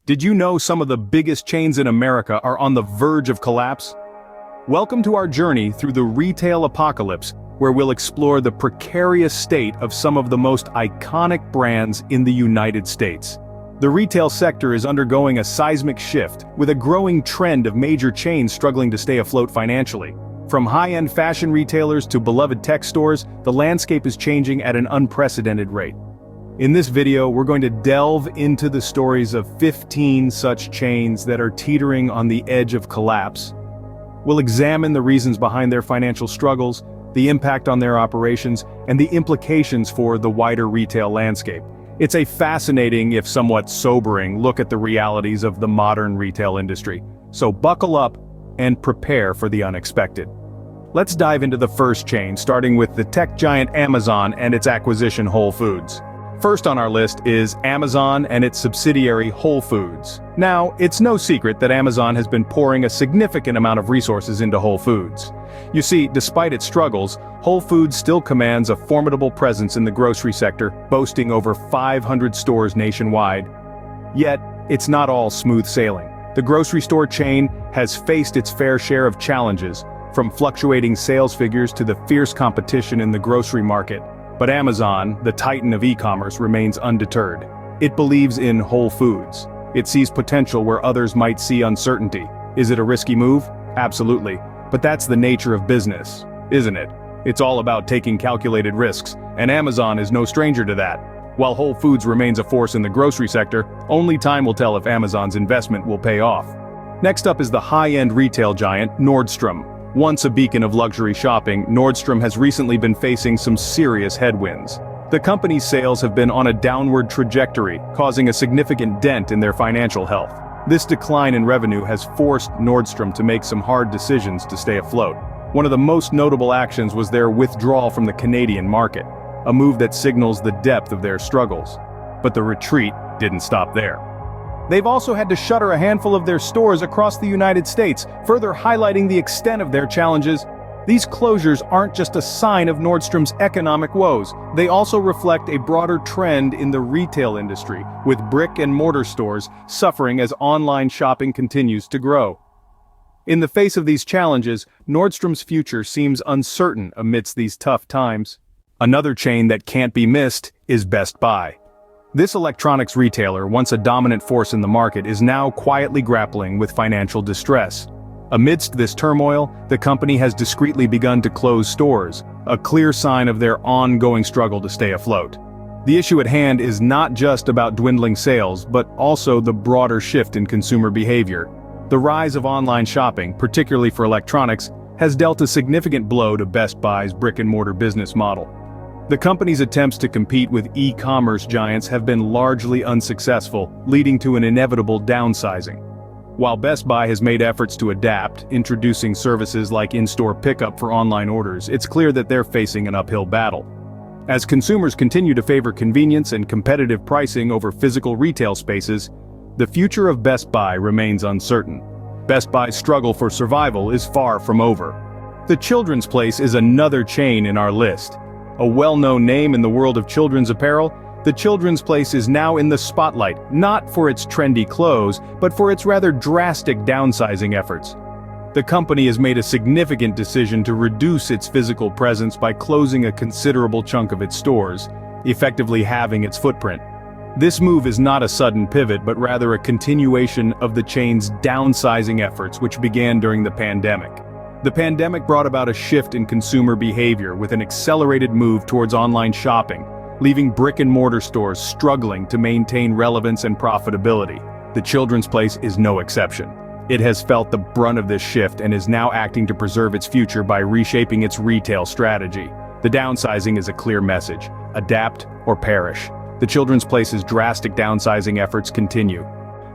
Did you know some of the biggest chains in America are on the verge of collapse? Welcome to our journey through the retail apocalypse, where we'll explore the precarious state of some of the most iconic brands in the United States. The retail sector is undergoing a seismic shift, with a growing trend of major chains struggling to stay afloat financially. From high-end fashion retailers to beloved tech stores, the landscape is changing at an unprecedented rate. In this video, we're going to delve into the stories of 15 such chains that are teetering on the edge of collapse. We'll examine the reasons behind their financial struggles, the impact on their operations, and the implications for the wider retail landscape. It's a fascinating, if somewhat sobering, look at the realities of the modern retail industry. So buckle up and prepare for the unexpected. Let's dive into the first chain, starting with the tech giant Amazon and its acquisition Whole Foods. First on our list is Amazon and its subsidiary Whole Foods. Now, it's no secret that Amazon has been pouring a significant amount of resources into Whole Foods. You see, despite its struggles, Whole Foods still commands a formidable presence in the grocery sector, boasting over 500 stores nationwide. Yet, it's not all smooth sailing. The grocery store chain has faced its fair share of challenges, from fluctuating sales figures to the fierce competition in the grocery market. But Amazon, the titan of e-commerce, remains undeterred. It believes in Whole Foods. It sees potential where others might see uncertainty. Is it a risky move? Absolutely. But that's the nature of business, isn't it? It's all about taking calculated risks, and Amazon is no stranger to that. While Whole Foods remains a force in the grocery sector, only time will tell if Amazon's investment will pay off. Next up is the high-end retail giant Nordstrom. Once a beacon of luxury shopping, Nordstrom has recently been facing some serious headwinds. The company's sales have been on a downward trajectory, causing a significant dent in their financial health. This decline in revenue has forced Nordstrom to make some hard decisions to stay afloat. One of the most notable actions was their withdrawal from the Canadian market, a move that signals the depth of their struggles. But the retreat didn't stop there. They've also had to shutter a handful of their stores across the United States, further highlighting the extent of their challenges. These closures aren't just a sign of Nordstrom's economic woes, they also reflect a broader trend in the retail industry, with brick-and-mortar stores suffering as online shopping continues to grow. In the face of these challenges, Nordstrom's future seems uncertain amidst these tough times. Another chain that can't be missed is Best Buy. This electronics retailer, once a dominant force in the market, is now quietly grappling with financial distress. Amidst this turmoil, the company has discreetly begun to close stores, a clear sign of their ongoing struggle to stay afloat. The issue at hand is not just about dwindling sales, but also the broader shift in consumer behavior. The rise of online shopping, particularly for electronics, has dealt a significant blow to Best Buy's brick-and-mortar business model. The company's attempts to compete with e-commerce giants have been largely unsuccessful, leading to an inevitable downsizing. While Best Buy has made efforts to adapt, introducing services like in-store pickup for online orders, it's clear that they're facing an uphill battle. As consumers continue to favor convenience and competitive pricing over physical retail spaces, the future of Best Buy remains uncertain. Best Buy's struggle for survival is far from over. The Children's Place is another chain in our list. A well-known name in the world of children's apparel, the Children's Place is now in the spotlight, not for its trendy clothes, but for its rather drastic downsizing efforts. The company has made a significant decision to reduce its physical presence by closing a considerable chunk of its stores, effectively halving its footprint. This move is not a sudden pivot, but rather a continuation of the chain's downsizing efforts, which began during the pandemic. The pandemic brought about a shift in consumer behavior with an accelerated move towards online shopping, leaving brick-and-mortar stores struggling to maintain relevance and profitability. The Children's Place is no exception. It has felt the brunt of this shift and is now acting to preserve its future by reshaping its retail strategy. The downsizing is a clear message: adapt or perish. The Children's Place's drastic downsizing efforts continue.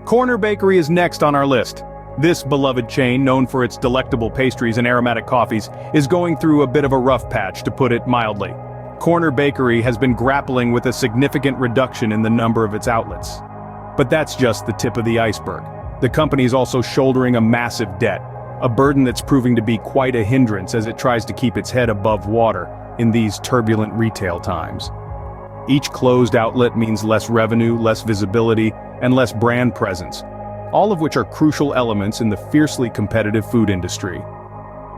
Corner Bakery is next on our list. This beloved chain, known for its delectable pastries and aromatic coffees, is going through a bit of a rough patch, to put it mildly. Corner Bakery has been grappling with a significant reduction in the number of its outlets. But that's just the tip of the iceberg. The company is also shouldering a massive debt, a burden that's proving to be quite a hindrance as it tries to keep its head above water in these turbulent retail times. Each closed outlet means less revenue, less visibility, and less brand presence, all of which are crucial elements in the fiercely competitive food industry.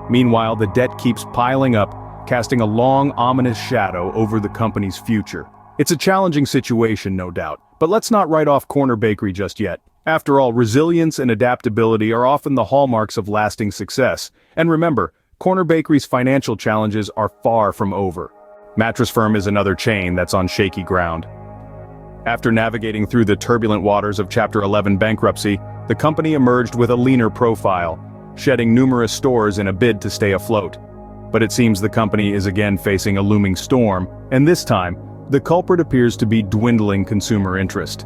Meanwhile, the debt keeps piling up, casting a long, ominous shadow over the company's future. It's a challenging situation, no doubt, but let's not write off Corner Bakery just yet. After all, resilience and adaptability are often the hallmarks of lasting success. And remember, Corner Bakery's financial challenges are far from over. Mattress Firm is another chain that's on shaky ground. After navigating through the turbulent waters of Chapter 11 bankruptcy, the company emerged with a leaner profile, shedding numerous stores in a bid to stay afloat. But it seems the company is again facing a looming storm, and this time, the culprit appears to be dwindling consumer interest.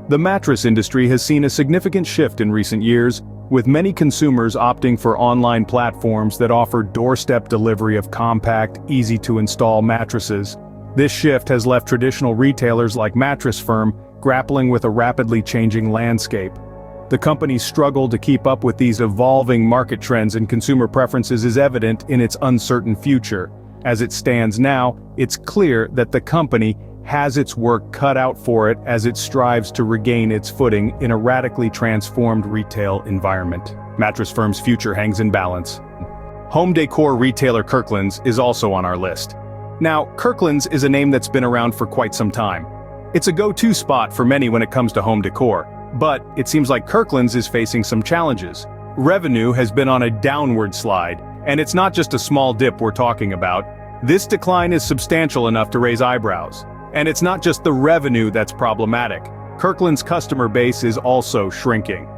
The mattress industry has seen a significant shift in recent years, with many consumers opting for online platforms that offer doorstep delivery of compact, easy-to-install mattresses. This shift has left traditional retailers like Mattress Firm grappling with a rapidly changing landscape. The company's struggle to keep up with these evolving market trends and consumer preferences is evident in its uncertain future. As it stands now, it's clear that the company has its work cut out for it as it strives to regain its footing in a radically transformed retail environment. Mattress Firm's future hangs in balance. Home decor retailer Kirklands is also on our list. Now, Kirklands is a name that's been around for quite some time. It's a go-to spot for many when it comes to home decor, but it seems like Kirklands is facing some challenges. Revenue has been on a downward slide, and it's not just a small dip we're talking about. This decline is substantial enough to raise eyebrows. And it's not just the revenue that's problematic. Kirkland's customer base is also shrinking.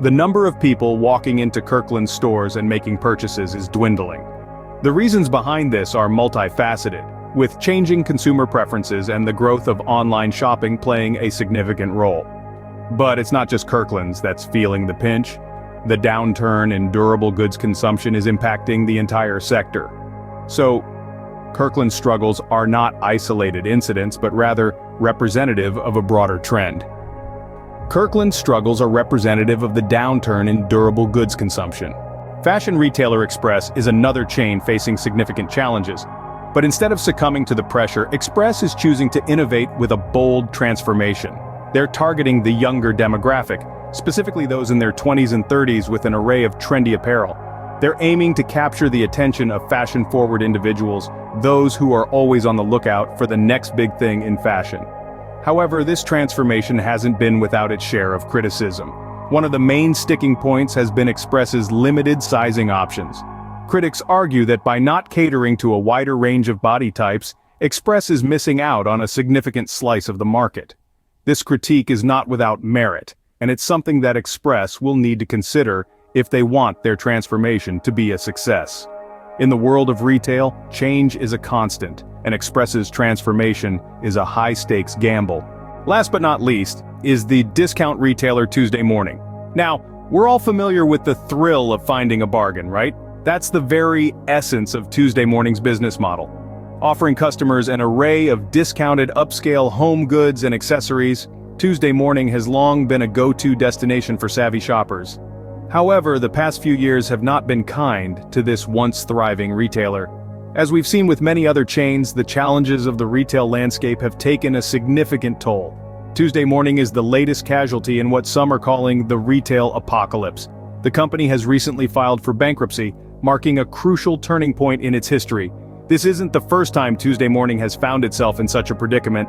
The number of people walking into Kirkland's stores and making purchases is dwindling. The reasons behind this are multifaceted, with changing consumer preferences and the growth of online shopping playing a significant role. But it's not just Kirkland's that's feeling the pinch. The downturn in durable goods consumption is impacting the entire sector. So, Kirkland's struggles are not isolated incidents, but rather representative of a broader trend. Kirkland's struggles are representative of the downturn in durable goods consumption. Fashion retailer Express is another chain facing significant challenges. But instead of succumbing to the pressure, Express is choosing to innovate with a bold transformation. They're targeting the younger demographic, specifically those in their 20s and 30s with an array of trendy apparel. They're aiming to capture the attention of fashion-forward individuals, those who are always on the lookout for the next big thing in fashion. However, this transformation hasn't been without its share of criticism. One of the main sticking points has been Express's limited sizing options. Critics argue that by not catering to a wider range of body types, Express is missing out on a significant slice of the market. This critique is not without merit, and it's something that Express will need to consider if they want their transformation to be a success. In the world of retail, change is a constant, and Express's transformation is a high-stakes gamble. Last but not least, is the discount retailer Tuesday Morning. Now, we're all familiar with the thrill of finding a bargain, right? That's the very essence of Tuesday Morning's business model. Offering customers an array of discounted upscale home goods and accessories, Tuesday Morning has long been a go-to destination for savvy shoppers. However, the past few years have not been kind to this once thriving retailer. As we've seen with many other chains, the challenges of the retail landscape have taken a significant toll. Tuesday Morning is the latest casualty in what some are calling the retail apocalypse. The company has recently filed for bankruptcy, marking a crucial turning point in its history. This isn't the first time Tuesday Morning has found itself in such a predicament.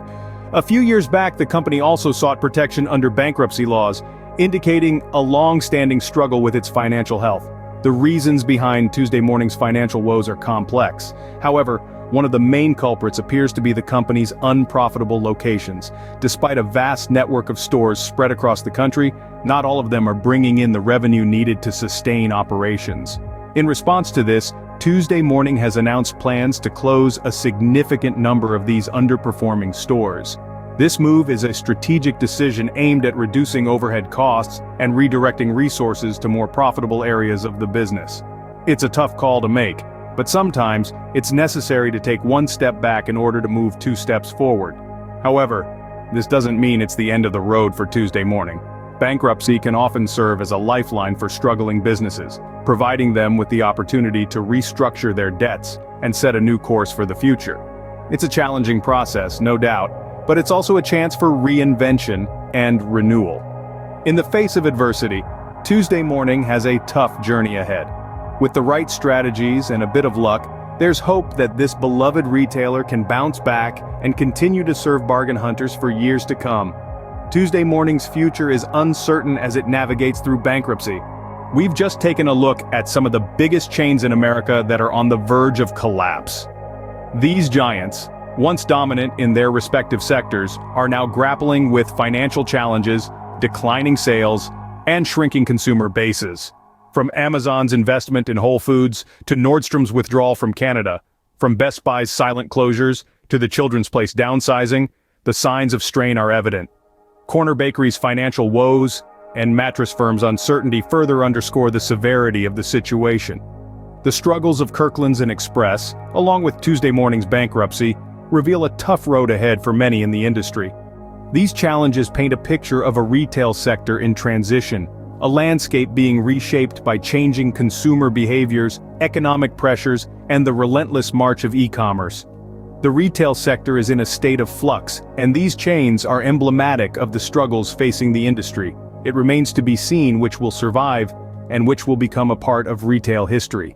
A few years back, the company also sought protection under bankruptcy laws, indicating a long-standing struggle with its financial health. The reasons behind Tuesday Morning's financial woes are complex. However, one of the main culprits appears to be the company's unprofitable locations. Despite a vast network of stores spread across the country, not all of them are bringing in the revenue needed to sustain operations. In response to this, Tuesday Morning has announced plans to close a significant number of these underperforming stores. This move is a strategic decision aimed at reducing overhead costs and redirecting resources to more profitable areas of the business. It's a tough call to make, but sometimes it's necessary to take one step back in order to move 2 steps forward. However, this doesn't mean it's the end of the road for Tuesday Morning. Bankruptcy can often serve as a lifeline for struggling businesses, providing them with the opportunity to restructure their debts and set a new course for the future. It's a challenging process, no doubt, but it's also a chance for reinvention and renewal. In the face of adversity, Tuesday Morning has a tough journey ahead. With the right strategies and a bit of luck, there's hope that this beloved retailer can bounce back and continue to serve bargain hunters for years to come. Tuesday Morning's future is uncertain as it navigates through bankruptcy. We've just taken a look at some of the biggest chains in America that are on the verge of collapse. These giants, once dominant in their respective sectors, are now grappling with financial challenges, declining sales, and shrinking consumer bases. From Amazon's investment in Whole Foods to Nordstrom's withdrawal from Canada, from Best Buy's silent closures to the Children's Place downsizing, the signs of strain are evident. Corner Bakery's financial woes and Mattress Firm's uncertainty further underscore the severity of the situation. The struggles of Kirklands and Express, along with Tuesday Morning's bankruptcy, reveal a tough road ahead for many in the industry. These challenges paint a picture of a retail sector in transition, a landscape being reshaped by changing consumer behaviors, economic pressures, and the relentless march of e-commerce. The retail sector is in a state of flux, and these chains are emblematic of the struggles facing the industry. It remains to be seen which will survive and which will become a part of retail history.